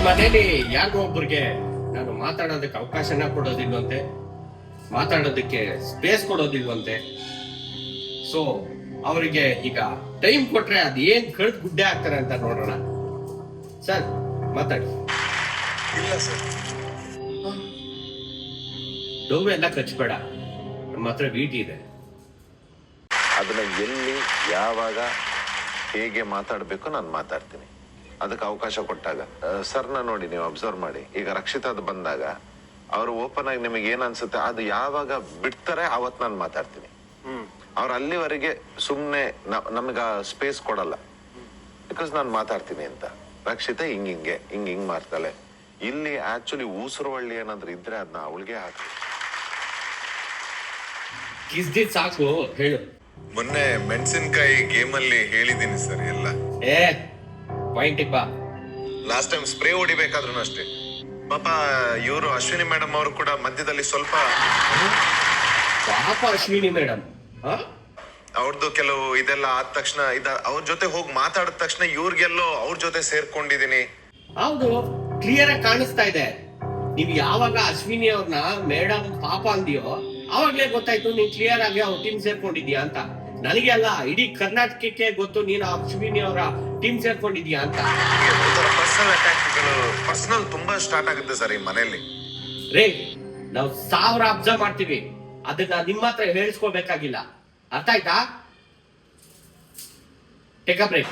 ಮನೇಲಿ ಯಾರಿಗೋ ಒಬ್ಬರಿಗೆ ನಾನು ಮಾತಾಡೋದಕ್ಕೆ ಅವಕಾಶನ ಕೊಡೋದಿಲ್ವಂತೆ, ಮಾತಾಡೋದಕ್ಕೆ ಸ್ಪೇಸ್ ಕೊಡೋದಿಲ್ವಂತೆ. ಸೊ ಅವರಿಗೆ ಈಗ ಟೈಮ್ ಕೊಟ್ರೆ ಅದ್ ಏನ್ ಕಳೆದ್ ಗುಡ್ಡೆ ಆಗ್ತಾರೆ ಅಂತ ನೋಡೋಣ. ಸರ್ ಮಾತಾಡಿ. ಇಲ್ಲ ಸರ್, ಡೋವ್ ಎಲ್ಲ ಕಚ್ಬೇಡ, ನಮ್ಮ ಹತ್ರ ವೀಟಿ ಇದೆ. ಅದನ್ನ ಎಲ್ಲಿ ಯಾವಾಗ ಹೇಗೆ ಮಾತಾಡ್ಬೇಕು ನಾನು ಮಾತಾಡ್ತೀನಿ, ಅದಕ್ಕೆ ಅವಕಾಶ ಕೊಟ್ಟಾಗ. ಸರ್ನ ನೋಡಿ ನೀವು ಅಬ್ಸರ್ವ್ ಮಾಡಿ, ಈಗ ರಕ್ಷಿತಾದ್ ಬಂದಾಗ ಅವ್ರು ಓಪನ್ ಆಗಿ ನಿಮಗೆ ಏನ್ ಅನ್ಸುತ್ತೆ ಅದು ಯಾವಾಗ ಬಿಡ್ತಾರೆ ಅವತ್ ನಾನು ಮಾತಾಡ್ತೀನಿ. ಅವ್ರು ಅಲ್ಲಿವರೆಗೆ ಸುಮ್ನೆ ನಮಗ ಸ್ಪೇಸ್ ಕೊಡಲ್ಲ, ಬಿಕಾಸ್ ನಾನು ಮಾತಾಡ್ತೀನಿ ಅಂತ. ರಕ್ಷಿತಾ ಹಿಂಗ್ ಮಾಡ್ತಾಳೆ. ಇಲ್ಲಿ ಆಕ್ಚುಲಿ ಊಸರವಳ್ಳಿ ಏನಾದ್ರು ಇದ್ರೆ ಅದನ್ನ ಅವಳಿಗೆ ಹಾಕಿ ಕಿಸ್ದಿದ್ ಸಾಕು, ಹೇಳು. ಮೊನ್ನೆ ಮೆಣಸಿನಕಾಯಿ ಗೇಮ್ ಅಲ್ಲಿ ಹೇಳಿದೀನಿ ಸರ್ ಎಲ್ಲ. ಏ ಪಾಯಿಂಟ್ ಬಾ. ಲಾಸ್ಟ್ ಟೈಮ್ ಸ್ಪ್ರೇ ಹೊಡಿಬೇಕಾದ್ರು ಅಷ್ಟೇ ಪಾಪ ಇವರು ಅಶ್ವಿನಿ ಮೇಡಮ್ ಅವರು ಕೂಡ ಮಧ್ಯದಲ್ಲಿ ಸ್ವಲ್ಪ ಪಾಪ ಅಶ್ವಿನಿ ಮೇಡಮ್ ಅವ್ರದ್ದು ಕೆಲವು ಇದೆಲ್ಲ ಆದ ತಕ್ಷಣ ಅವ್ರ ಜೊತೆ ಹೋಗಿ ಮಾತಾಡಿದ ತಕ್ಷಣ ಇವ್ರಿಗೆಲ್ಲೋ ಅವ್ರ ಜೊತೆ ಸೇರ್ಕೊಂಡಿದೀನಿ. ಹೌದು, ಕ್ಲಿಯರ್ ಆಗಿ ಕಾಣಿಸ್ತಾ ಇದೆ. ನೀವ್ ಯಾವಾಗ ಅಶ್ವಿನಿ ಅವ್ರನ್ನ ಮೇಡಮ್ ಪಾಪ ಅಂದಿಯೋ ಅವಾಗ್ಲೇ ಗೊತ್ತಾಯ್ತು ನೀನ್ ಕ್ಲಿಯರ್ ಆಗಿ ಅವ್ರ ಟೀಮ್ ಸೇರ್ಕೊಂಡಿದ್ಯಾ ಅಂತ. ನನಗೆ ಅಲ್ಲ, ಇಡೀ ಕರ್ನಾಟಕಕ್ಕೆ ಗೊತ್ತು ನೀನು ಅಶ್ವಿನಿ ಅವರ ಟೀಮ್ ಸೇರ್ಕೊಂಡಿದ್ಯಾ ಅಂತ. ಪರ್ಸನಲ್ ಅಟ್ಯಾಕ್ಗಳು ಪರ್ಸನಲ್ ತುಂಬಾ ಸ್ಟಾರ್ಟ್ ಆಗುತ್ತೆ ಸರ್ ಈ ಮನೆಯಲ್ಲಿ. ರೇ, ನಾವು 1000 ಅಬ್ಸರ್ವ್ ಮಾಡ್ತೀವಿ, ಅದನ್ನ ನಿಮ್ಮ ಹತ್ರ ಹೇಳಿಸ್ಕೋಬೇಕಾಗಿಲ್ಲ. ಅರ್ಥ ಆಯ್ತಾ? Take a break.